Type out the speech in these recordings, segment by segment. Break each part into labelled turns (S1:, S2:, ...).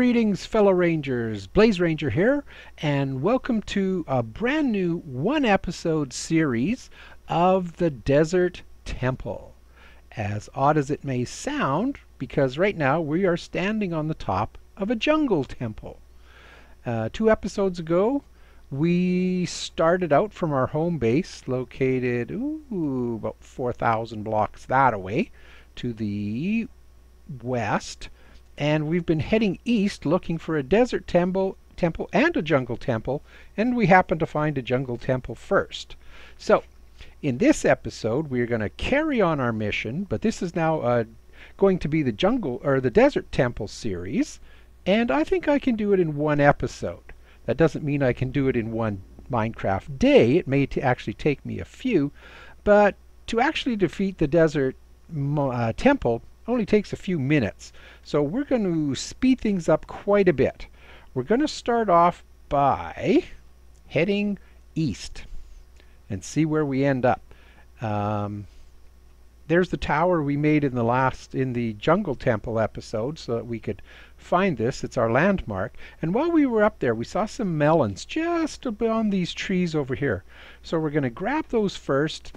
S1: Greetings, fellow Rangers. Blaze Ranger here, and welcome to a brand new one-episode series of the Desert Temple. As odd as it may sound, because right now we are standing on the top of a jungle temple. 2 episodes ago, we started out from our home base, located about 4,000 blocks that away, to the west. And we've been heading east looking for a desert temple and a jungle temple, and we happened to find a jungle temple first. So, in this episode, we're going to carry on our mission, but this is now going to be the jungle or the desert temple series, and I think I can do it in one episode. That doesn't mean I can do it in one Minecraft day. It may actually take me a few, but to actually defeat the desert temple only takes a few minutes. So we're going to speed things up quite a bit. We're going to start off by heading east and see where we end up. There's the tower we made in the jungle temple episode so that we could find this. It's our landmark. And while we were up there, we saw some melons just beyond these trees over here. So we're going to grab those first,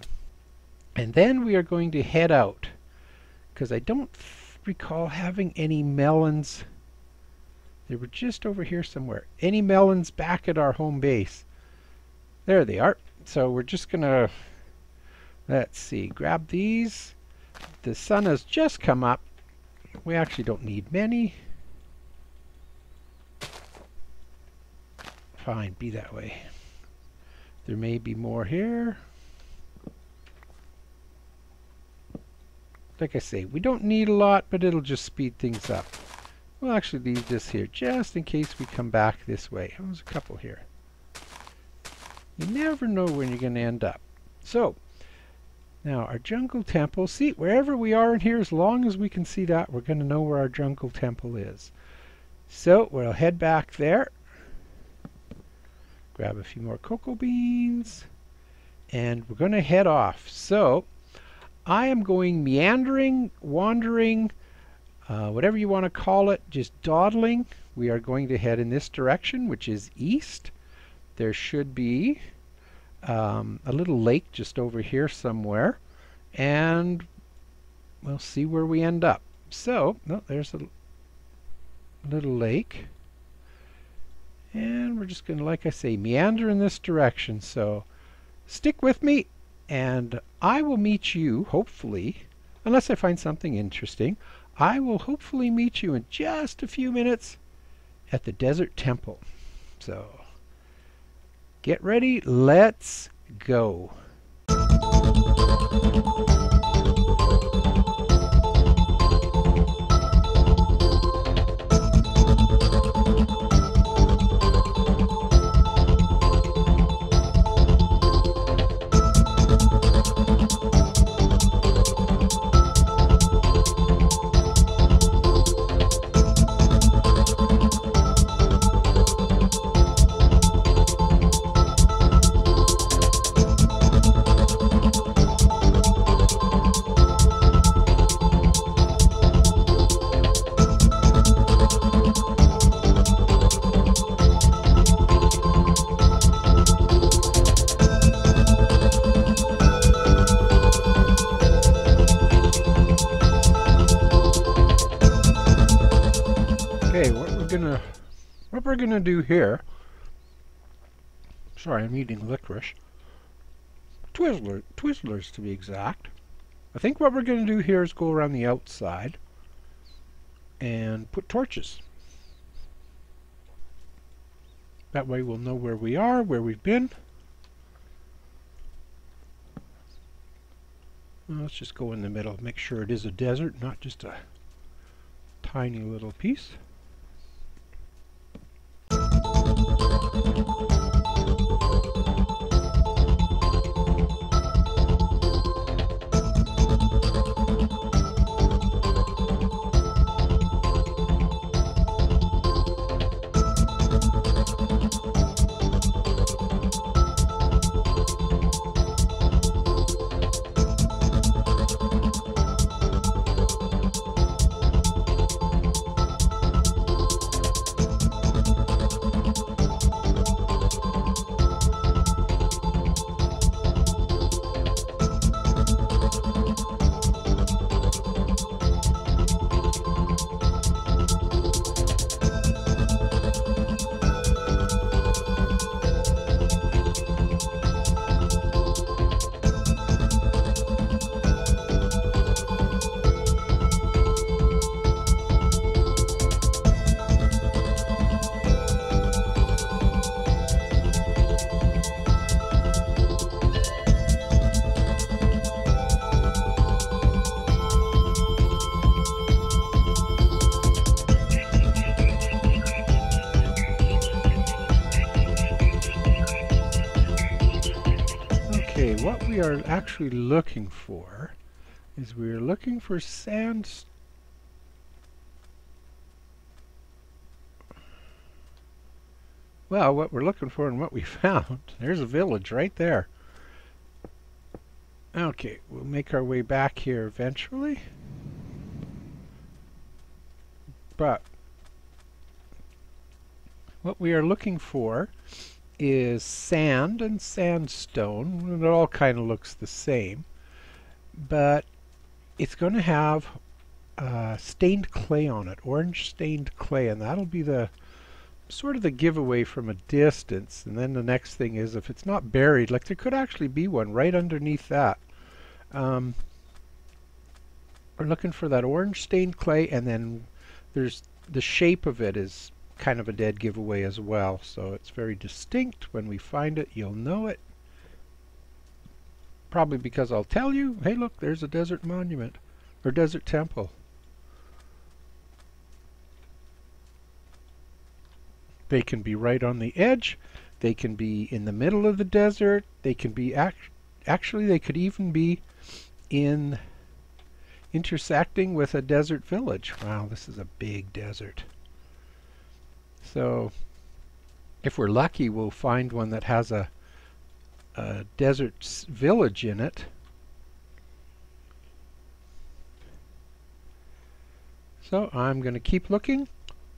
S1: and then we are going to head out, because I don't recall having any melons. They were just over here somewhere. Any melons back at our home base? There they are. So we're just gonna, let's see, grab these. The sun has just come up. We actually don't need many. Fine, be that way. There may be more here. Like I say, we don't need a lot, but it'll just speed things up. We'll actually leave this here just in case we come back this way. Oh, there's a couple here. You never know when you're going to end up. So, now our jungle temple. See, wherever we are in here, as long as we can see that, we're going to know where our jungle temple is. So, we'll head back there. Grab a few more cocoa beans. And we're going to head off. So, I am going meandering, wandering, whatever you want to call it, just dawdling. We are going to head in this direction, which is east. There should be a little lake just over here somewhere, and we'll see where we end up. So, no, there's a little lake, and we're just going to, like I say, meander in this direction. So, stick with me. And I will meet you, hopefully, unless I find something interesting, I will hopefully meet you in just a few minutes at the Desert Temple. So, get ready, let's go. What we're gonna do here, sorry, I'm eating licorice, Twizzlers to be exact. I think what we're gonna do here is go around the outside and put torches. That way we'll know where we are, where we've been. Well, let's just go in the middle, make sure it is a desert, not just a tiny little piece. what we are actually looking for is we are looking for sand. Well, what we're looking for and what we found, there's a village right there. Okay, we'll make our way back here eventually. But what we are looking for is sand and sandstone, and it all kind of looks the same, but it's going to have stained clay on it, orange stained clay, and that'll be the sort of the giveaway from a distance. And then the next thing is, if it's not buried, like there could actually be one right underneath that. We're looking for that orange stained clay, and then there's the shape of it is kind of a dead giveaway as well, so it's very distinct. When we find it, you'll know it, probably because I'll tell you, hey look, there's a desert monument or desert temple. They can be right on the edge, they can be in the middle of the desert, they can be actually they could even be in intersecting with a desert village. Wow, this is a big desert. So if we're lucky, we'll find one that has a desert village in it. So I'm going to keep looking,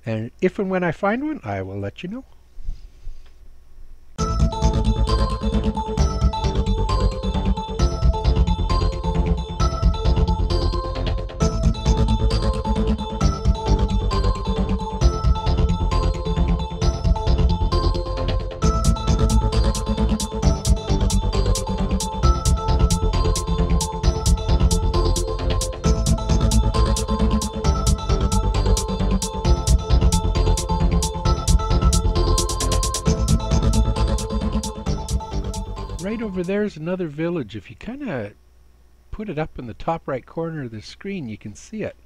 S1: and if and when I find one, I will let you know. Right over there's another village. If you kind of put it up in the top right corner of the screen, you can see it.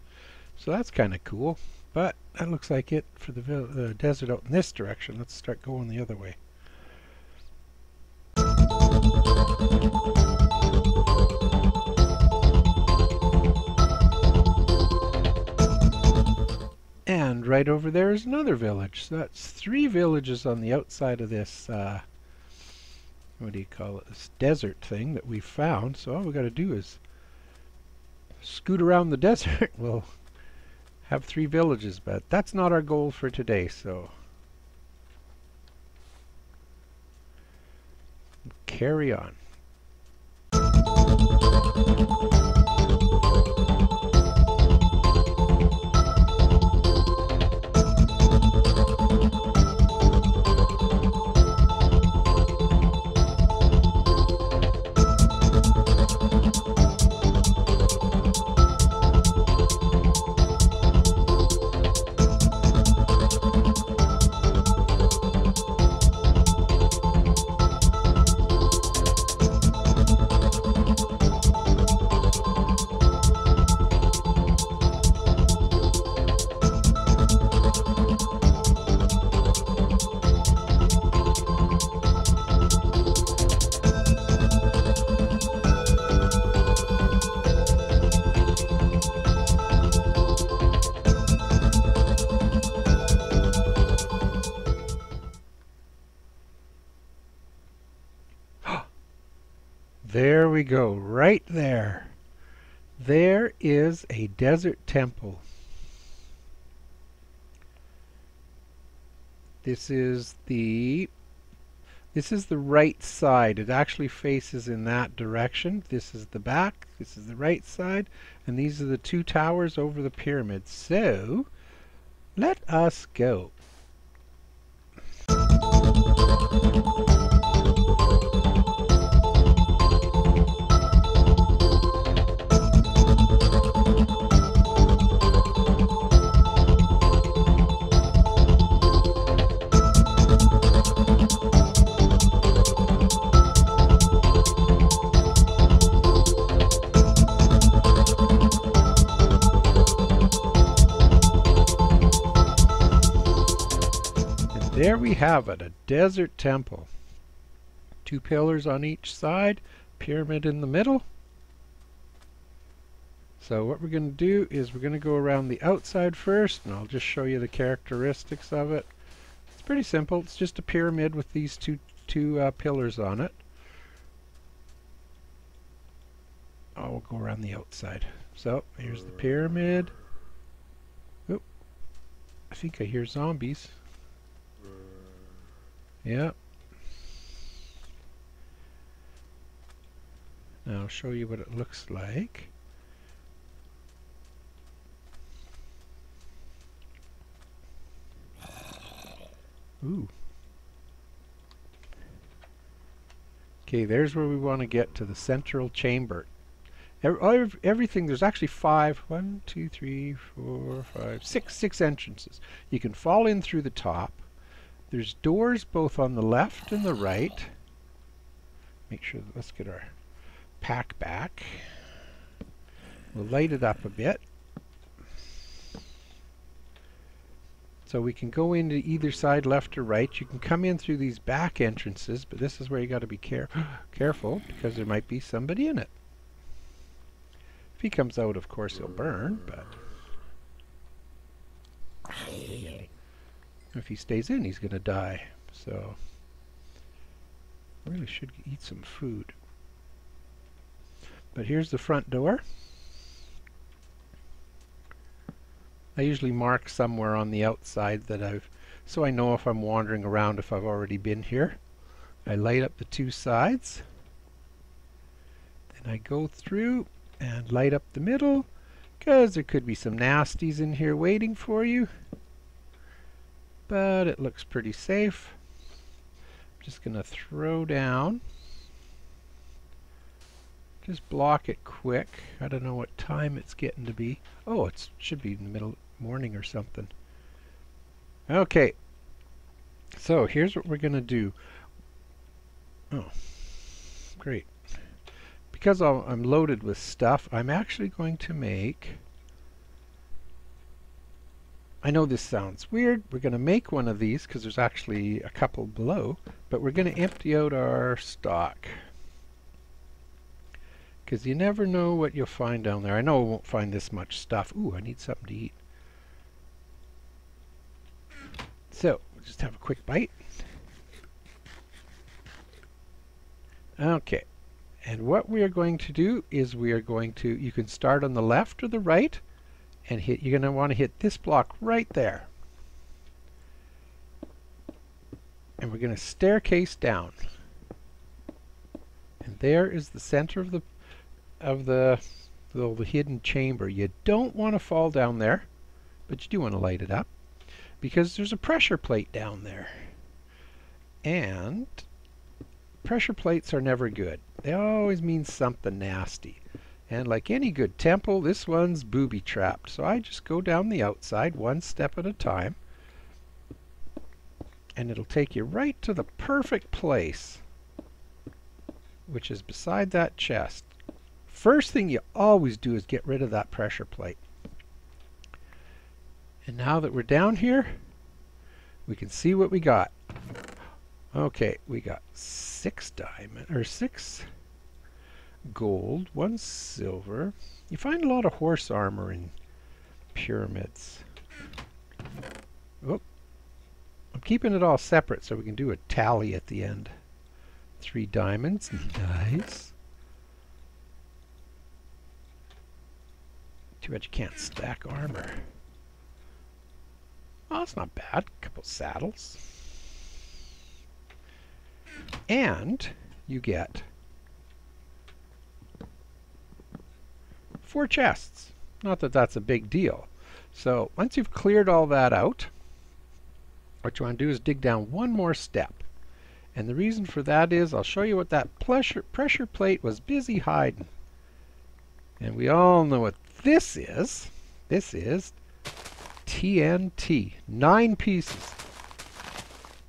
S1: So that's kind of cool. But that looks like it for the desert out in this direction. Let's start going the other way. And right over there is another village. So that's 3 villages on the outside of this what do you call it, this desert thing that we found. So all we got to do is scoot around the desert. We'll have 3 villages, but that's not our goal for today, so carry on. There we go, right there. There is a desert temple. This is the right side. It actually faces in that direction. This is the back, this is the right side, and these are the 2 towers over the pyramid. So, let us go. There we have it, a desert temple. 2 pillars on each side, pyramid in the middle. So what we're going to do is we're going to go around the outside first, and I'll just show you the characteristics of it. It's pretty simple. It's just a pyramid with these two pillars on it. Oh, we'll go around the outside. So here's the pyramid. Oop, I think I hear zombies. Yeah. Now I'll show you what it looks like. Ooh. Okay, there's where we want to get to the central chamber. Everything, there's actually six entrances. You can fall in through the top. There's doors both on the left and the right. Make sure, let's get our pack back. We'll light it up a bit. So we can go into either side, left or right. You can come in through these back entrances, but this is where you got to be careful because there might be somebody in it. If he comes out, of course, he'll burn, but if he stays in, he's going to die. So I really should eat some food. But here's the front door. I usually mark somewhere on the outside that so I know if I'm wandering around if I've already been here. I light up the two sides. Then I go through and light up the middle, because there could be some nasties in here waiting for you. But it looks pretty safe. I'm just going to throw down. Just block it quick. I don't know what time it's getting to be. Oh, it should be in the middle morning or something. Okay. So here's what we're going to do. Oh, great. Because I'm loaded with stuff, I'm actually going to make... I know this sounds weird. We're going to make one of these because there's actually a couple below, but we're going to empty out our stock. Because you never know what you'll find down there. I know I won't find this much stuff. Ooh, I need something to eat. So, we'll just have a quick bite. Okay. And what we are going to do is we are going to, you can start on the left or the right, and hit, you're going to want to hit this block right there. And we're going to staircase down. And there is the center of the hidden chamber. You don't want to fall down there, but you do want to light it up because there's a pressure plate down there. And pressure plates are never good. They always mean something nasty. And like any good temple, this one's booby trapped. So I just go down the outside one step at a time. And it'll take you right to the perfect place, which is beside that chest. First thing you always do is get rid of that pressure plate. And now that we're down here, we can see what we got. Okay, we got 6 gold, 1 silver. You find a lot of horse armor in pyramids. Oh, I'm keeping it all separate so we can do a tally at the end. 3 diamonds, nice. Too bad you can't stack armor. Oh, that's not bad. A couple saddles. And you get 4 chests. Not that that's a big deal. So once you've cleared all that out, what you want to do is dig down one more step. And the reason for that is I'll show you what that pressure plate was busy hiding. And we all know what this is. This is TNT. 9 pieces.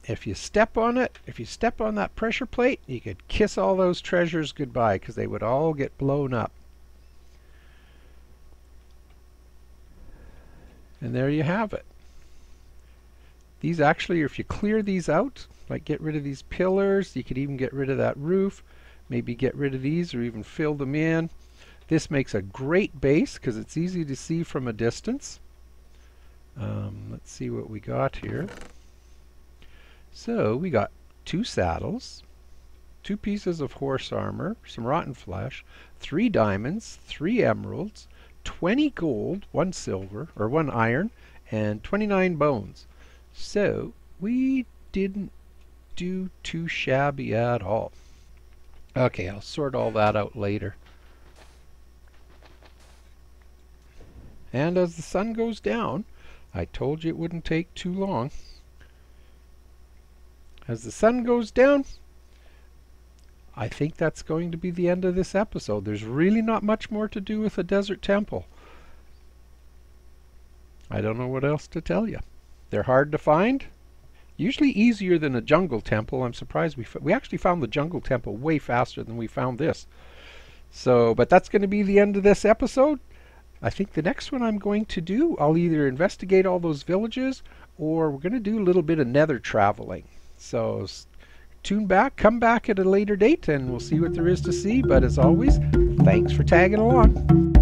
S1: If you step on it, if you step on that pressure plate, you could kiss all those treasures goodbye because they would all get blown up. And there you have it. These actually, if you clear these out, like get rid of these pillars, you could even get rid of that roof, maybe get rid of these or even fill them in. This makes a great base because it's easy to see from a distance. Let's see what we got here. So we got 2 saddles, 2 pieces of horse armor, some rotten flesh, 3 diamonds, 3 emeralds, 20 gold, 1 silver, or 1 iron, and 29 bones. So we didn't do too shabby at all. Okay, I'll sort all that out later. And as the sun goes down, I told you it wouldn't take too long. As the sun goes down, I think that's going to be the end of this episode. There's really not much more to do with the desert temple. I don't know what else to tell you. They're hard to find. Usually easier than a jungle temple. I'm surprised we actually found the jungle temple way faster than we found this. So, but that's going to be the end of this episode. I think the next one I'm going to do, I'll either investigate all those villages or we're going to do a little bit of nether traveling. So come back at a later date and we'll see what there is to see. But as always, thanks for tagging along.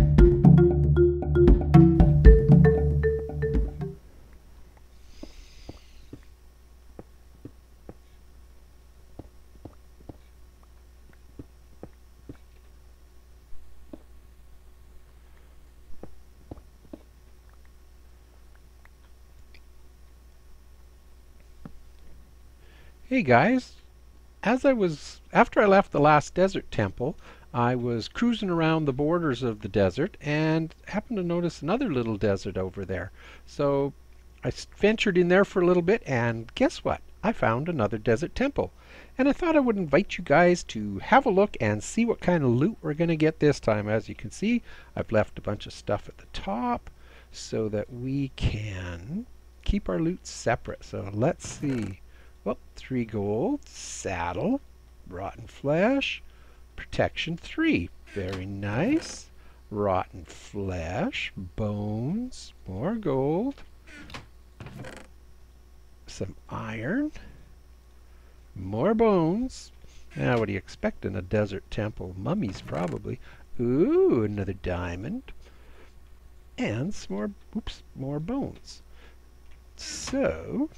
S1: Hey guys, after I left the last desert temple, I was cruising around the borders of the desert and happened to notice another little desert over there. So I ventured in there for a little bit and guess what? I found another desert temple. And I thought I would invite you guys to have a look and see what kind of loot we're going to get this time. As you can see, I've left a bunch of stuff at the top so that we can keep our loot separate. So let's see. Well, 3 gold, saddle, rotten flesh, protection 3. Very nice. Rotten flesh, bones, more gold, some iron, more bones. Now, what do you expect in a desert temple? Mummies, probably. Ooh, another diamond. And some more bones. So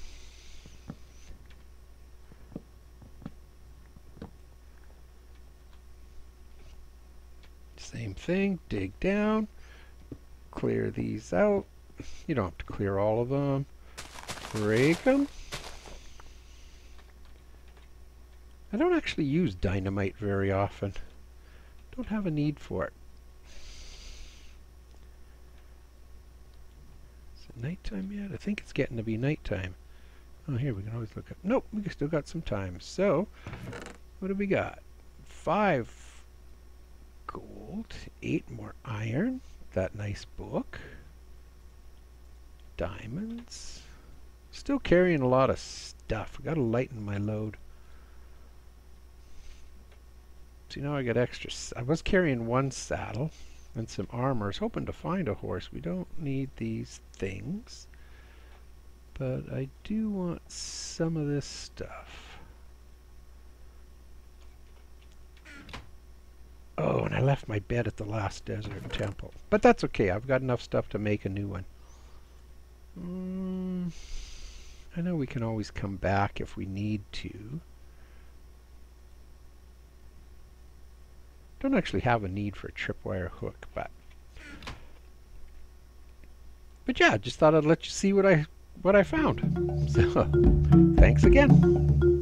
S1: same thing, dig down, clear these out. You don't have to clear all of them. Break them. I don't actually use dynamite very often. Don't have a need for it. Is it nighttime yet? I think it's getting to be nighttime. Oh, here, we can always look up. Nope, we still got some time. So, what do we got? 5 gold, 8 more iron, that nice book, diamonds. Still carrying a lot of stuff. Got to lighten my load. So I got extra. I was carrying 1 saddle and some armor. I was hoping to find a horse. We don't need these things, but I do want some of this stuff. Oh, and I left my bed at the last desert temple. But that's okay. I've got enough stuff to make a new one. I know we can always come back if we need to. Don't actually have a need for a tripwire hook, but yeah, just thought I'd let you see what I found. So, thanks again.